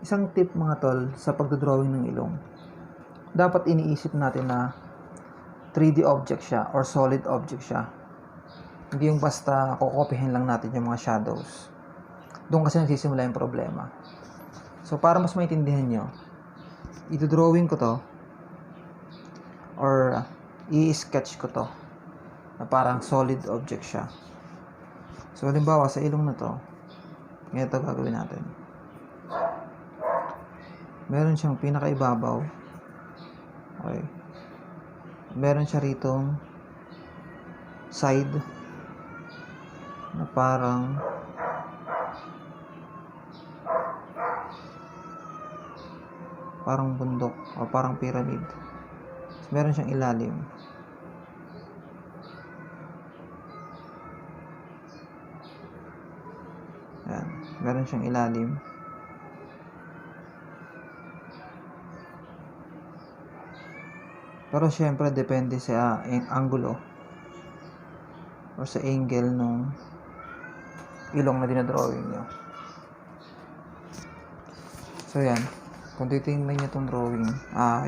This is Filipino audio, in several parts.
Isang tip mga tol sa pagdodrawing ng ilong. Dapat iniisip natin na 3D object siya or solid object siya. Hindi yung basta kukopihin lang natin yung mga shadows. Doon kasi nagsisimula yung problema. So para mas maintindihan nyo, i-drawing ko to or i-sketch ko to na parang solid object siya. So halimbawa sa ilong na to, ganito gagawin natin. Meron siyang pinakaibabaw. Okay. Meron siya ritong side na parang bundok o parang pyramid. Meron siyang ilalim. Yan. Meron siyang ilalim. Pero syempre depende sa angulo or sa angle nung ilong na dinadrawing nyo. So yan, kung titingnan nyo itong drawing,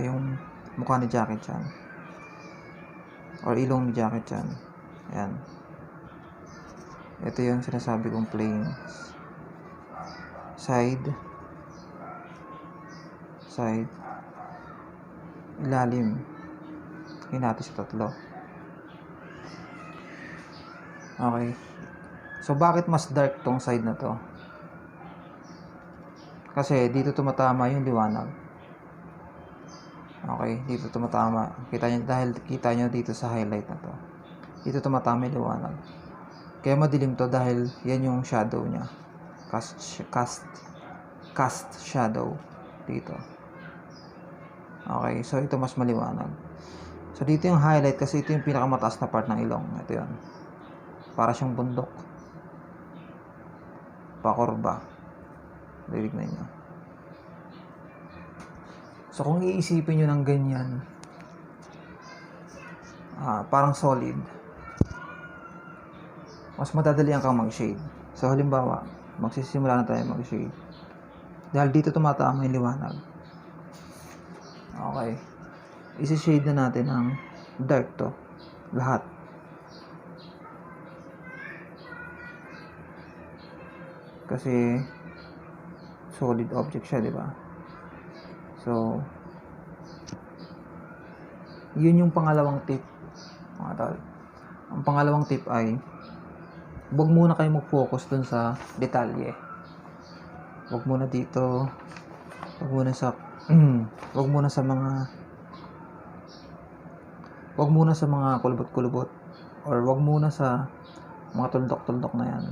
yung mukha ni Jackie Chan or ilong ni Jackie Chan, yan, ito yung sinasabi kong planes, side, ilalim, natin sa tatlo. Okay. So, bakit mas dark tong side na to? Kasi dito tumatama yung liwanag. Okay, dito tumatama. Kita nyo dito sa highlight na to. Dito tumatama yung liwanag. Kaya madilim to dahil yan yung shadow niya. Cast shadow dito. Okay, so ito mas maliwanag. So dito yung highlight kasi ito yung pinakamataas na part ng ilong. Ito yun. Para siyang bundok. Pakurba. Ditignan nyo. So kung iisipin nyo ng ganyan, parang solid, mas madadalian kang mag-shade. So halimbawa, magsisimula na tayo mag-shade. Dahil dito tumatama yung liwanag. Okay. Isi-shade na natin ang dark to. Lahat. Kasi solid object siya, di ba? So, yun yung pangalawang tip, mga tol. Ang pangalawang tip ay huwag muna kayo mag-focus dun sa detalye. Huwag muna dito. Huwag muna sa mga kulubot-kulubot or wag muna sa mga tuldok-tuldok na yan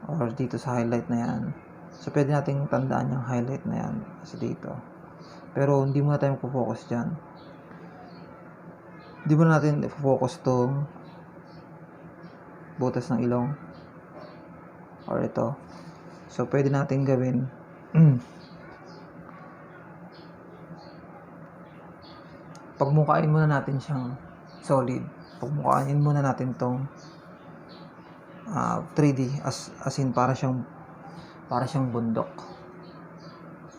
or dito sa highlight na yan. So pwede nating tandaan yung highlight na yan sa dito, pero hindi muna tayo magpo-focus dyan. Hindi muna natin i-focus tong butas ng ilong or ito. So pwede natin gawin pagmukain muna natin siyang solid. Pagmukain muna natin tong 3D as in para siyang bundok.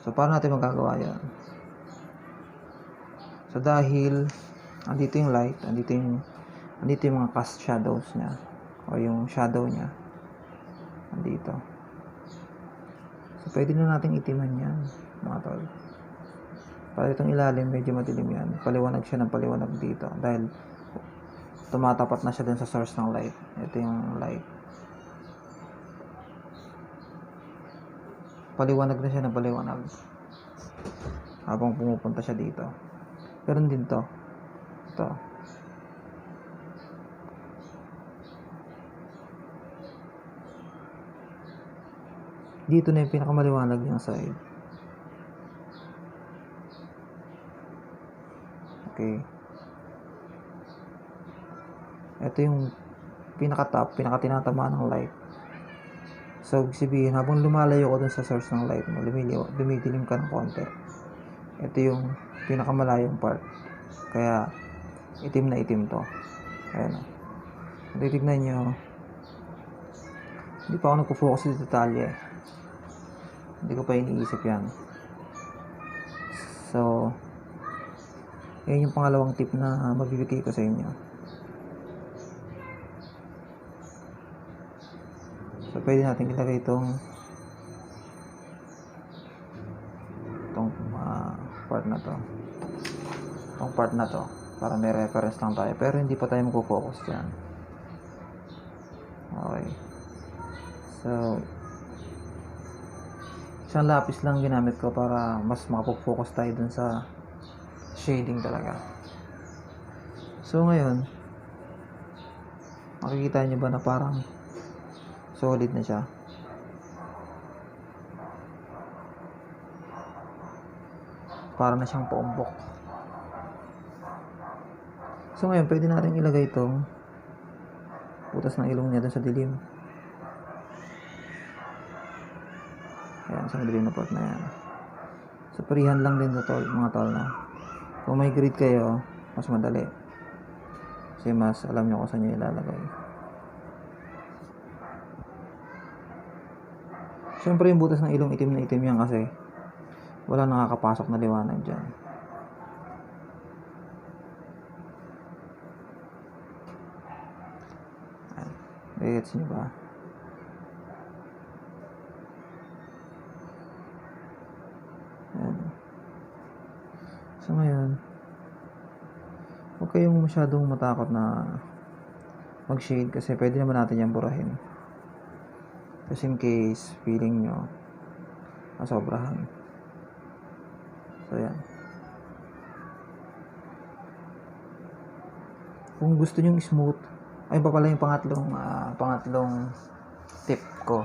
So paano natin magagawa yan? So dahil andito yung light, andito yung mga cast shadows niya o yung shadow niya andito. So pwede na natin itiman yan, mga tol. Para itong ilalim, medyo madilim yan. Paliwanag siya ng paliwanag dito. Dahil tumatapat na siya dun sa source ng light. Ito yung light. Paliwanag na siya ng paliwanag. Habang pumupunta siya dito. Ganun din to. Ito. Dito na yung pinakamaliwanag yung side. Okay. Ito yung pinaka-tinatama ng light. So, sabihin, habang lumalayo ko dun sa source ng light mo, dumidilim ka ng konti. Ito yung pinakamalayong part. Kaya, itim na itim to. Ayan o. Titignan nyo. Hindi pa ako nagpo-focus sa detalye. Hindi ko pa iniisip yan. So, yan yung pangalawang tip na mabibigay ko sa inyo. So, pwede natin ilagay itong part na to. Itong part na to. Para may reference lang tayo. Pero hindi pa tayo magpo-focus dyan. Okay. So, isang lapis lang ginamit ko para mas makapag-focus tayo dun sa shading talaga. So, ngayon, makikita nyo ba na parang solid na siya? Para na siyang paumbok. So ngayon, pwede natin ilagay itong butas ng ilong niya dun sa dilim. Ayan, sa dilim na part na yan. So parihan lang din ito, mga tol na. Kung may grid kayo, mas madali. Kasi mas alam nyo kung saan nyo ilalagay. Siyempre yung butas ng ilong itim na itim yan kasi wala nakakapasok na liwanag dyan. Gets nyo ba? Ayan. So ngayon, huwag kayong masyadong matakot na mag-shade kasi pwede naman natin yan burahin. Just in case feeling nyo masobrahan. So yan. Kung gusto nyo smooth, ay pa pala yung pangatlong tip ko.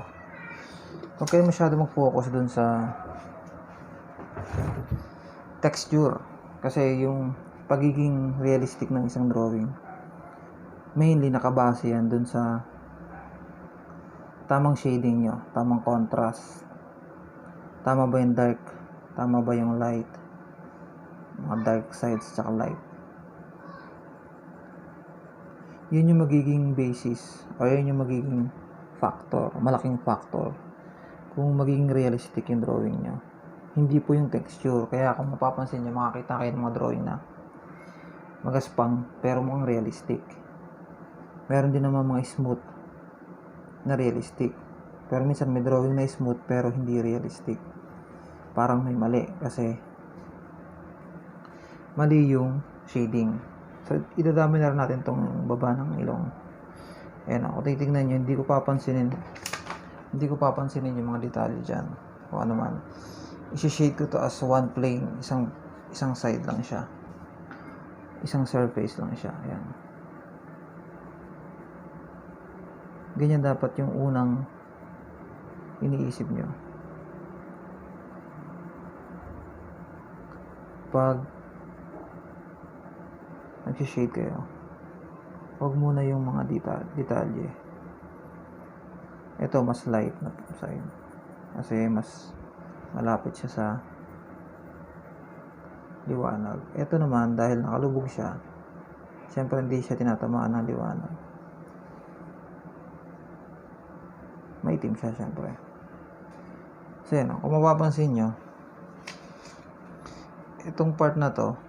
Huwag kayo masyado mag-focus dun sa texture. Kasi yung pagiging realistic ng isang drawing, mainly nakabase yan dun sa tamang shading nyo, tamang contrast. Tama ba yung dark? Tama ba yung light? Mga dark sides tsaka light. Yun yung magiging basis o yun yung magiging factor, malaking factor kung magiging realistic yung drawing nyo. Hindi po yung texture. Kaya kung mapapansin nyo, makakita kayo ng mga drawing na magaspang pero mukhang realistic. Meron din naman mga smooth na realistic. Pero minsan may drawing na smooth pero hindi realistic. Parang may mali kasi mali yung shading. So, idadami na rin natin itong baba ng ilong. Ayan o, kung titignan nyo, hindi ko papansinin yung mga detalye dyan. O ano man. I-shade ko to as one plane. Isang side lang siya. Isang surface lang siya. Ayan. Ganyan dapat yung unang iniisip nyo. Pag nag-shade kayo, huwag muna yung mga detalye. Ito mas light na side kasi mas malapit siya sa liwanag. Ito naman dahil nakalubog siya, syempre hindi siya tinatamaan ng liwanag. Maitim siya syempre. So yan, kung mapapansin nyo, itong part na to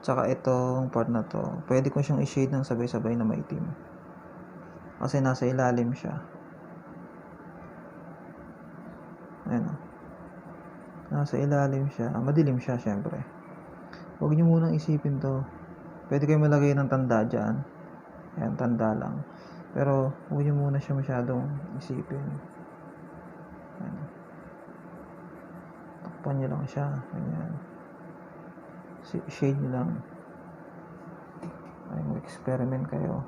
tsaka itong part na to, pwede ko siyang i-shade ng sabay-sabay na maitim. Kasi nasa ilalim siya. Ayan o. Nasa ilalim siya. Madilim siya, syempre. Huwag nyo munang isipin to. Pwede kayo malagay ng tanda dyan. Ayan, tanda lang. Pero, huwag nyo muna siya masyadong isipin. Ayan. Takpan nyo lang siya. Ayan. Shade nyo lang. Ay, mag-experiment kayo.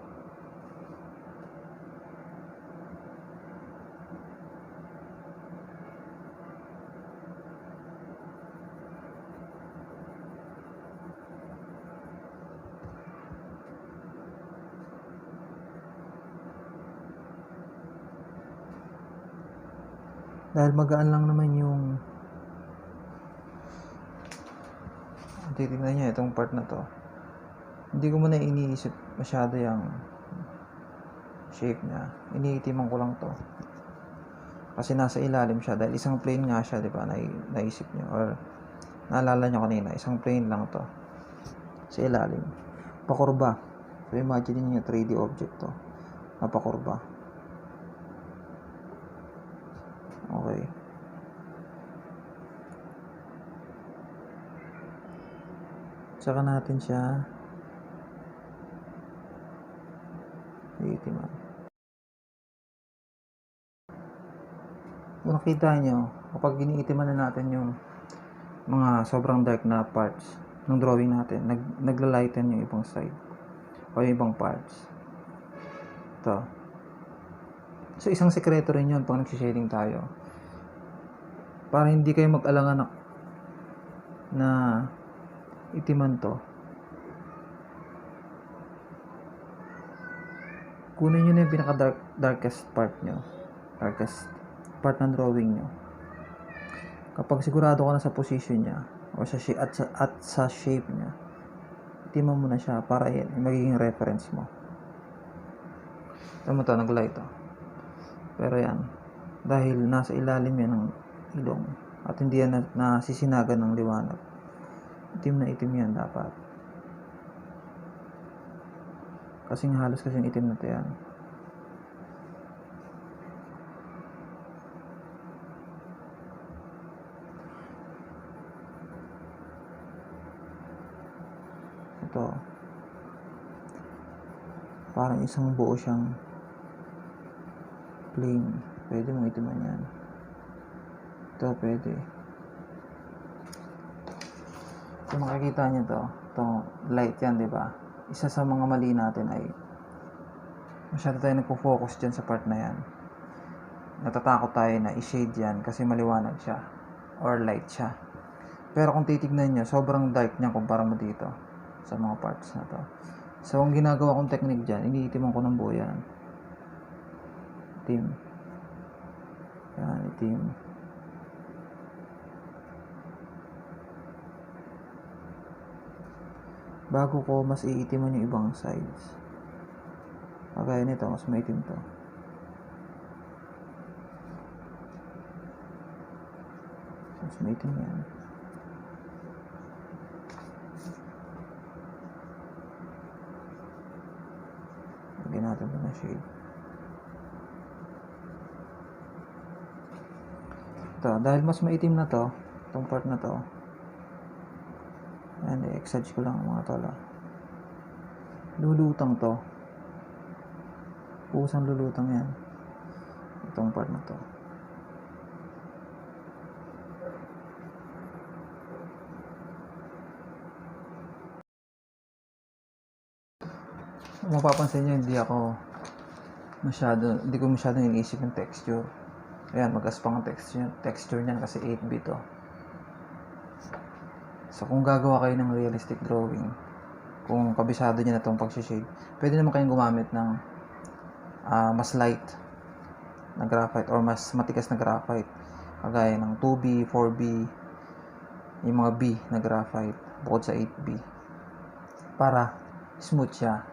Dahil magaan lang naman yung titignan niya itong part na to. Hindi ko muna iniisip masyado yung shape niya. Iniitiman ko lang to. Kasi nasa ilalim siya dahil isang plane nga siya, di ba? Naisip nyo or naalala nyo kanina, isang plane lang to sa ilalim. Pakurba. So imagine niyo 3D object to. Napakurba. Okay. Saka natin siya iitiman. Kung nakita nyo, kapag iniitiman na natin yung mga sobrang dark na parts ng drawing natin, nagla-lighten yung ibang side o yung ibang parts. Ito. So, isang sekreto rin yun pag nagsishading tayo. Para hindi kayo mag-alangan na itiman to. Kunin nyo na yung pinaka-darkest part nyo. Darkest part ng drawing nyo. Kapag sigurado ka na sa position niya or sa shape at sa shape niya, itiman mo na siya para yan magiging reference mo. Tama to, nag-light to. Pero yan, dahil nasa ilalim yan ng ilong at hindi yan nasisinagan ng liwanag, itim na itim yan dapat. Kasing halos kasing itim na to yan. Ito, parang isang buo siyang plane. Pwede mong itiman yan. Ito pwede. Kung makikita nyo to, itong light yan, di ba? Isa sa mga mali natin ay masyado tayo nagpo-focus dyan sa part na yan. Natatakot tayo na i-shade yan kasi maliwanag siya or light siya. Pero kung titignan nyo, sobrang dark niya kumpara mo dito sa mga parts na to. So, ang ginagawa kong technique dyan, iniitiman ko ng buo yan. Itim. Yan, itim. Bago ko mas iitiman yung ibang sides. Kagaya nito, mas maitim to. Mas maitim yan. Lagyan natin ito na shade. Ito, dahil mas maitim na to, itong part na to, and i-exage ko lang mga tala. Lulutang to. Pusang lulutang yan. Itong part na to. Mapapansin nyo, hindi ko masyado iniisip yung texture. Ayan, mag-aspang ang texture niyan kasi 8-bit to. So, kung gagawa kayo ng realistic drawing, kung kabisado nyo na itong pag-shade, pwede naman kayong gumamit ng mas light na graphite or mas matigas na graphite. Kagaya ng 2B, 4B, yung mga B na graphite, bukod sa 8B. Para smooth siya.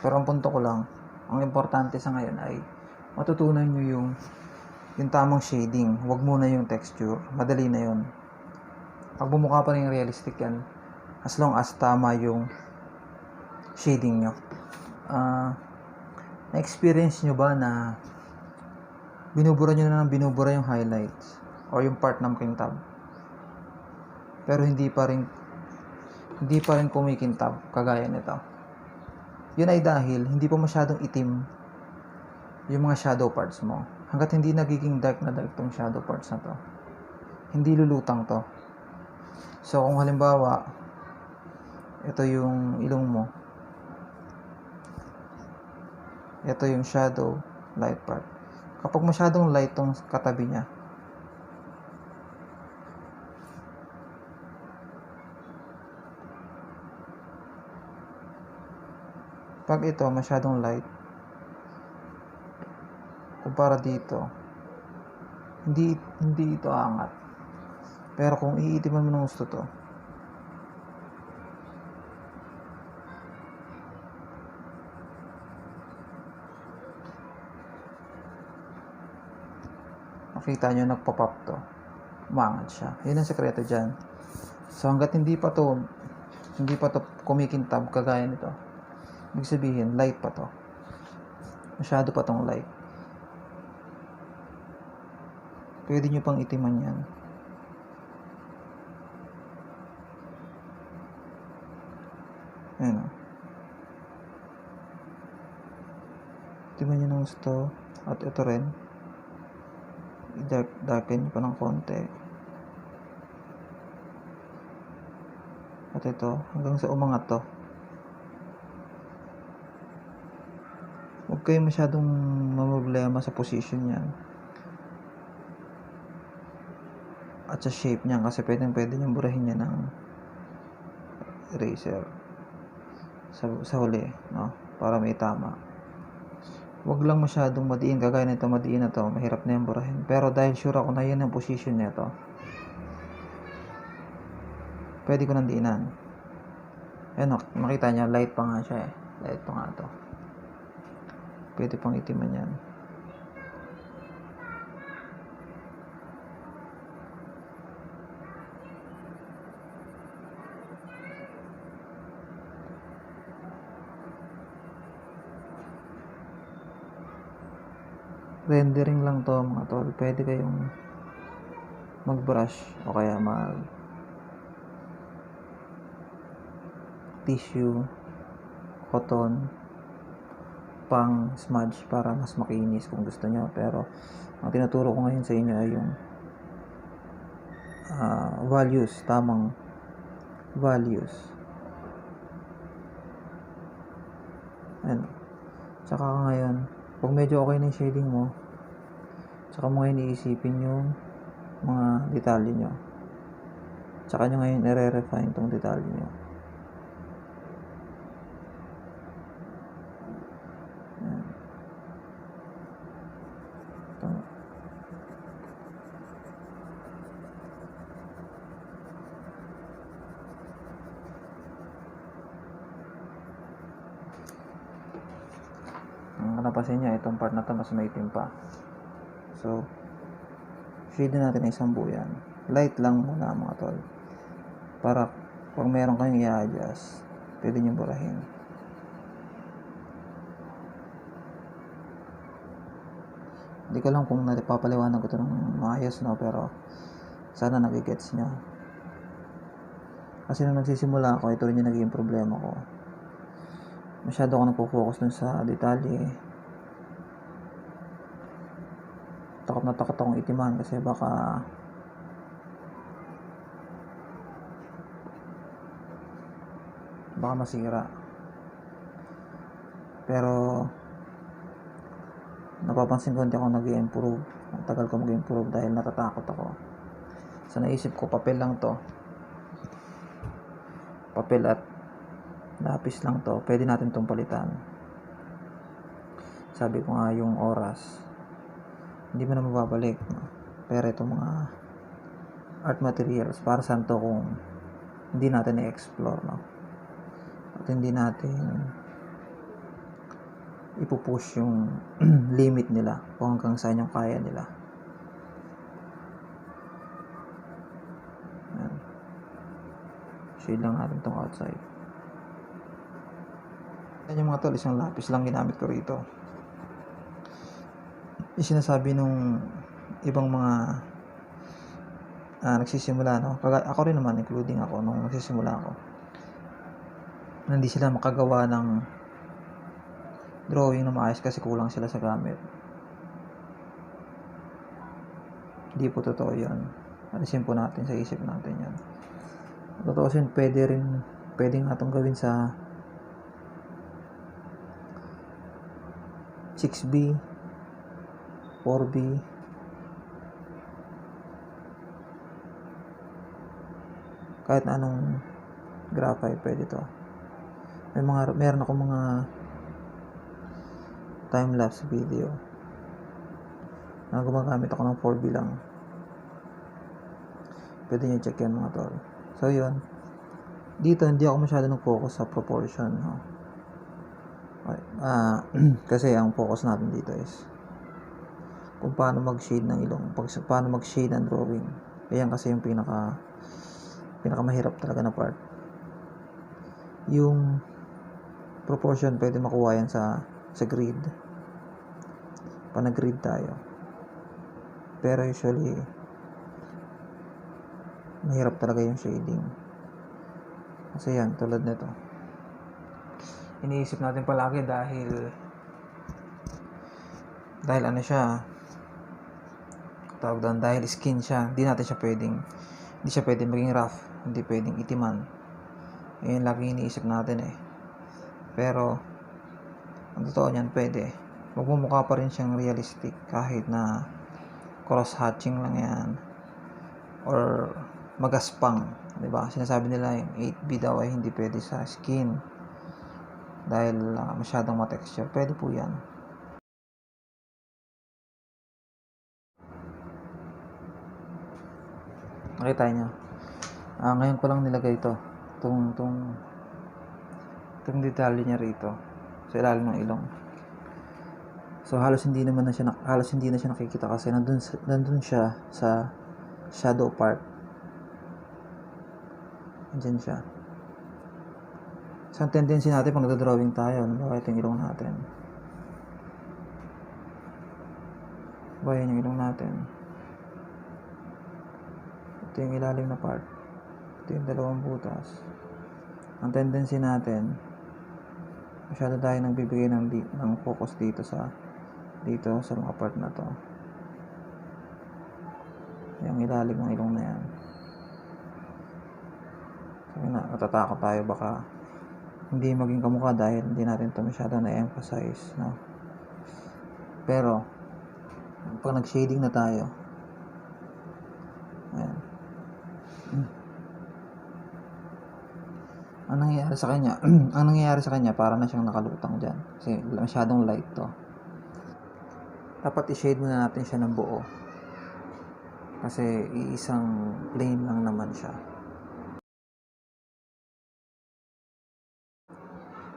Pero ang punto ko lang, ang importante sa ngayon ay matutunan nyo yung tamang shading. Huwag muna yung texture. Madali na yun. Pag bumukha pa rin yung realistic yan, as long as tama yung shading nyo. Na-experience nyo ba na binubura nyo na ng binubura yung highlights or yung part ng kintab? Pero hindi pa rin kumikintab kagaya nito. Yun ay dahil hindi pa masyadong itim yung mga shadow parts mo. Hanggat hindi nagiging dark na dark tong shadow parts na to, hindi lulutang to. So, kung halimbawa, ito yung ilong mo, ito yung shadow, light part. Kapag masyadong light tong katabi niya, pag ito masyadong light, kumpara dito, hindi ito aangat. Pero kung iitiman mo ng gusto to, makita nyo nagpa-pop to, umangat siya. Yun ang sekreto dyan. So hanggat hindi pa to kumikintab kagaya nito, ibig sabihin light pa to, masyado pa tong light. Pwede nyo pang itiman yan. Ayan o. Itiman nyo ng gusto. At ito rin, darken nyo pa ng konti. At ito, hanggang sa umangat to. Huwag kayo masyadong mamroblema sa position yan. At sa shape niyan, kasi pwede nyo burahin niya ng eraser sa huli, no? Para may tama. Huwag lang masyadong madiin, kagaya nito, madiin na to, mahirap na yung burahin. Pero dahil sure ako na yun ang position nito, pwede ko nang diinan. Ayan, makita niya, light pa nga siya eh. Light pa nga to. Pwede pang itiman yan. Rendering lang to mga tol. Pwede kayong mag-brush o kaya tissue, cotton, pang smudge para mas makinis kung gusto nyo. Pero ang tinuturo ko ngayon sa inyo ay yung values, tamang values. Ano? Tsaka ngayon, pag medyo okay na yung shading mo, tsaka mo ngayon iisipin yung mga detalye nyo. Tsaka nyo ngayon i-refine tong detalye nyo. Ayan. Ito. Napasin niya, itong part na to mas maitim pa. So, shade natin na isang buyan. Light lang muna mga tol. Para pag meron kayong i-adjust, pwede nyo burahin. Hindi ko lang kung napapaliwanag ko ito ng maayos, no? Pero sana nagigets nyo. Kasi nung nagsisimula ako, ito rin yung naging problema ko. Masyado ako nagpo-focus dun sa detalye. Takot na takot akong itiman kasi baka masira. Pero napapansin ko hindi ako nag-i-improve. Ang tagal ko mag-improve dahil natatakot ako. So naisip ko, papel lang to. Papel at lapis lang to. Pwede natin tong palitan. Sabi ko nga yung oras, hindi mo na mababalik, no? Pero itong mga art materials, para saan to kung hindi natin i-explore, no? At hindi natin ipupush yung limit nila kung hanggang saan yung kaya nila. Ayan. Shade lang natin itong outside. Ayan yung mga tol, isang lapis lang ginamit ko rito. Yung sinasabi nung ibang mga nagsisimula, no? Ako rin naman, including ako, nung nagsisimula ako, hindi sila makagawa ng drawing na maayos kasi kulang sila sa gamit. Hindi po totoo yan. Alisin po natin sa isip natin yan. Totoo sin, pwede nga itong gawin sa 6B, 4B, kahit na anong graphite pwede to. Meron ako mga time-lapse video na gumagamit ako ng 4B lang. Pwede nyo check yan mga tol. So yun, dito hindi ako masyado nag-focus sa proportion, no? Kasi ang focus natin dito is kung paano mag-shade ng ilong, paano mag-shade ng drawing. Ayan kasi yung pinakamahirap talaga na part. Yung proportion pwede makuha yan sa grid. Pa nag-grid tayo. Pero usually mahirap talaga yung shading. Kasi yan, tulad nito. Iniisip natin palagi dahil ano siya, tawag doon, dahil skin siya, hindi siya pwedeng maging rough, hindi pwedeng itiman. Yun lagi iniisip natin eh. Pero ang totoo niyan, pwede magmumukha pa rin siyang realistic kahit na cross-hatching lang yan or magaspang, di ba? Sinasabi nila yung 8B daw ay hindi pwede sa skin dahil masyadong ma-texture. Pwede po yan. Nakita nyo, ngayon ko lang nilagay ito, itong detalye niya rito sa ilalim ng ilong. So halos hindi na siya nakikita kasi nandun siya sa shadow part. Andiyan siya. So ang tendency natin pag nagdodrawing tayo, nabawa ito yung ilong natin. Bayan yung ilong natin. Ito yung ilalim na part. Ito yung dalawang butas. Ang tendency natin, masyado tayo nagbibigay ng focus dito sa mga part na to. Yung ilalim ng ilong na yan. So, natatakot tayo baka hindi maging kamukha dahil hindi natin ito masyado na-emphasize, no? Pero pag nag-shading na tayo, ayan, ang nangyayari sa kanya para na siyang nakalutang dyan kasi masyadong light to. Dapat i-shade muna natin siya ng buo kasi iisang plane lang naman siya.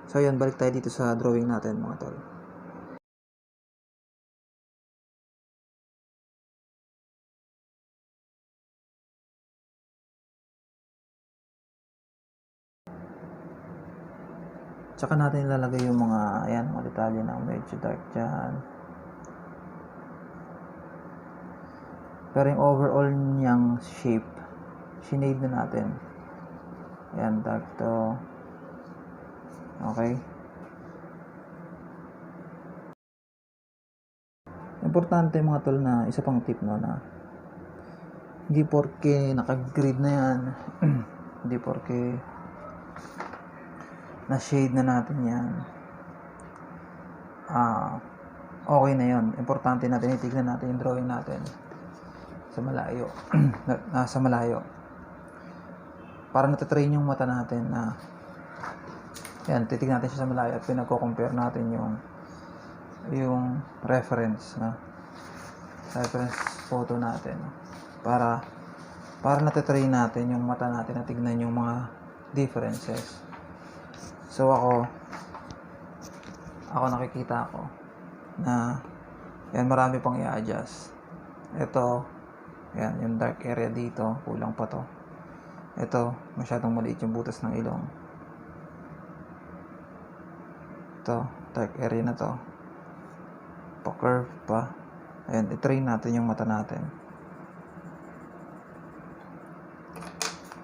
So yun, balik tayo dito sa drawing natin mga tol. Tsaka natin ilalagay yung mga detalye na medyo dark dyan. Pero yung overall niyang shape, sinade na natin. Ayan, dark to. Okay. Importante mga tol na isa pang tip no, na hindi porke naka-grid na yan, hindi porke na shade na natin yan, okay na yon. Importante natin itignan natin yung drawing natin sa malayo. Sa malayo para natatrain yung mata natin na yan, titignan natin siya sa malayo at pinagko-compare natin yung reference photo natin para natatrain natin yung mata natin na tignan yung mga differences. So ako nakikita ko na yan, marami pang i-adjust. Ito, yan, yung dark area dito, kulang pa to. Ito, masyadong maliit yung butas ng ilong. Ito, dark area na to. Pa-curve pa. Ayan, i-train natin yung mata natin.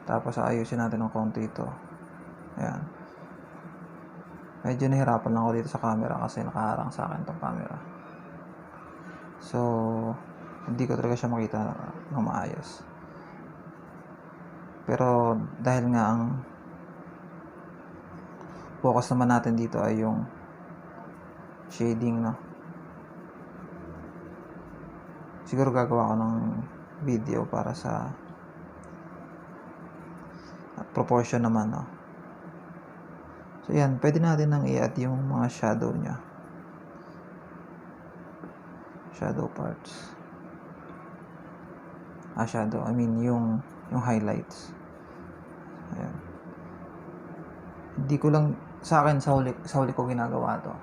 Tapos ayusin natin ng konti ito. Ayan. Medyo nahirapan lang ako dito sa camera kasi nakaharang sa akin itong camera. So, hindi ko talaga siya makita ng maayos. Pero dahil nga ang focus naman natin dito ay yung shading, no? Siguro gagawa ko ng video para sa proportion naman, no? So yan, pwede natin nang i-add yung mga shadow nya, shadow parts, shadow, I mean yung highlights. Ayan. Hindi ko lang, sa akin sa huli ko ginagawa to.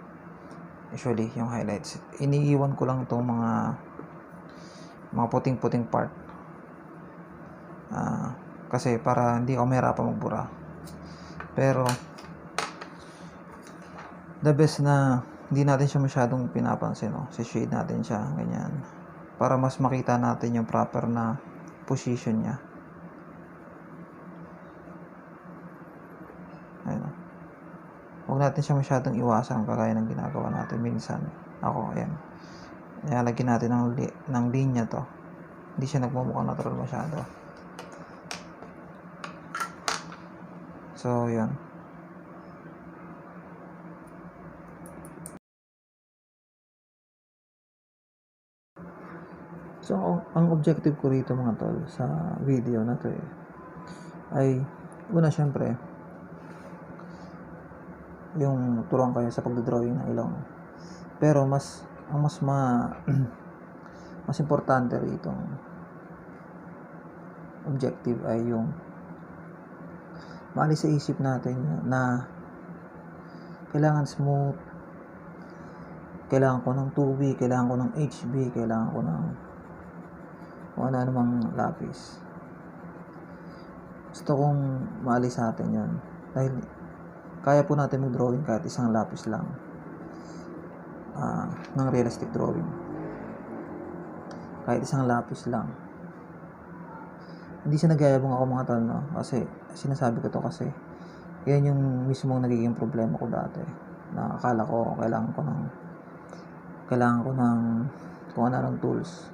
Usually yung highlights, iniiwan ko lang itong mga mga puting-puting part. Kasi para hindi ako mahirapan magbura. Pero the best na hindi natin siya masyadong pinapansin, no? Si-shade natin siya ganyan para mas makita natin yung proper na position niya. Ayun. Huwag natin siya masyadong iwasan kagaya ng ginagawa natin minsan. Ako, ayan. Lagyan natin ng linya to. Hindi siya nagmumukhang natural masyado. So, yun. So, ang objective ko rito mga tol sa video na to ay una syempre yung turuan kayo sa pagdodrawing ng ilong. Pero mas importante rito objective ay yung maalis sa isip natin na kailangan smooth, kailangan ko ng 2B, kailangan ko ng HB, kailangan ko ng kung ano namang lapis. Gusto kong maalis sa atin yun dahil kaya po natin mag-drawing kahit isang lapis lang ng realistic drawing. Kahit isang lapis lang. Hindi siya nagyayabang ako mga tol, no? Kasi sinasabi ko to kasi yan yung mismong nagiging problema ko dati, na akala ko kailangan ko ng kung ano ng tools.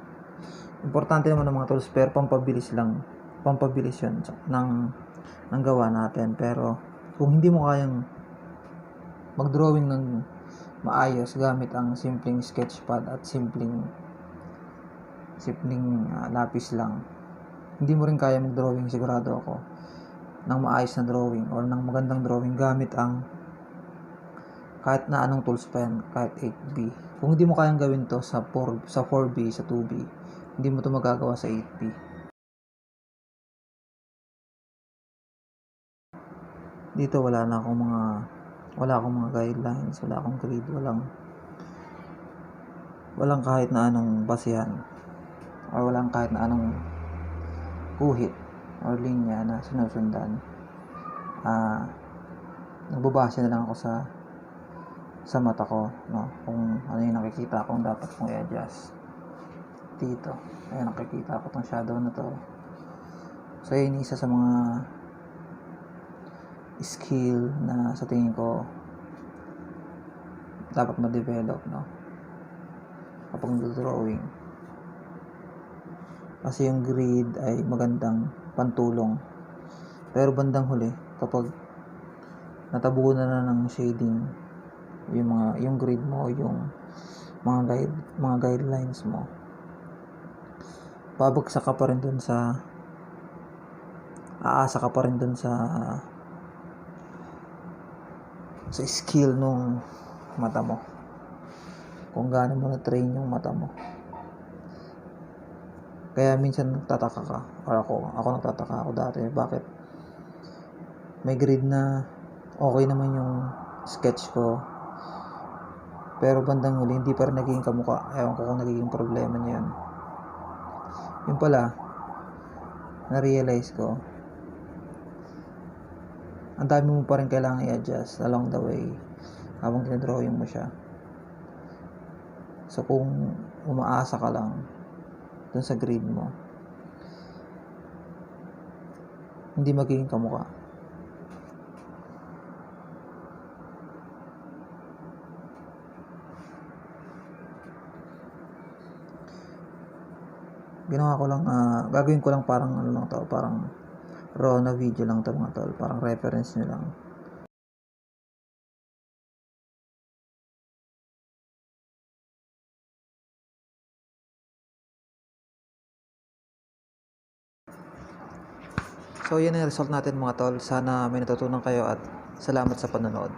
Importante naman ng mga tools pero pampabilis yun ng gawa natin. Pero kung hindi mo kayang mag-drawing ng maayos gamit ang simpleng sketchpad at simpleng lapis lang, hindi mo rin kaya mag-drawing, sigurado ako, ng maayos na drawing or ng magandang drawing gamit ang kahit na anong tools pa yan, kahit 8B. Kung hindi mo kayang gawin to sa 4B, sa 2B, hindi mo to magagawa sa 8B. Dito wala akong mga guidelines, wala akong grid, walang kahit na anong basihan or walang kahit na anong guhit or linya na sinusundan. Nagbabase na lang ako sa mata ko, no? Kung ano yung nakikita kong dapat kong i-adjust dito. Ayan, nakikita ko tong shadow na to. So yun isa sa mga skill na sa tingin ko dapat ma-develop, no? Kapag nag-drawing. Kasi yung grid ay magandang pantulong. Pero bandang huli, kapag natabunan na ng shading yung grid mo, yung mga guidelines mo, babagsak ka pa rin dun sa aasa ka pa rin dun sa skill nung mata mo, kung gaano mo na-train yung mata mo. Kaya minsan nagtataka ka, or ako nagtataka ako dati, bakit may grid na okay naman yung sketch ko pero bandang huli hindi pa rin naging kamukha. Ewan ko kung nagiging problema niya yun. Yung pala, na-realize ko, ang dami mo pa rin kailangan i-adjust along the way habang dinadrawing mo siya. So kung umaasa ka lang dun sa grid mo, hindi magiging kamukha. Ginawa ko lang, gagawin ko lang parang ano lang to, parang raw na video lang to mga tol, parang reference nyo lang. So yun ang result natin mga tol. Sana may natutunan kayo at salamat sa panonood.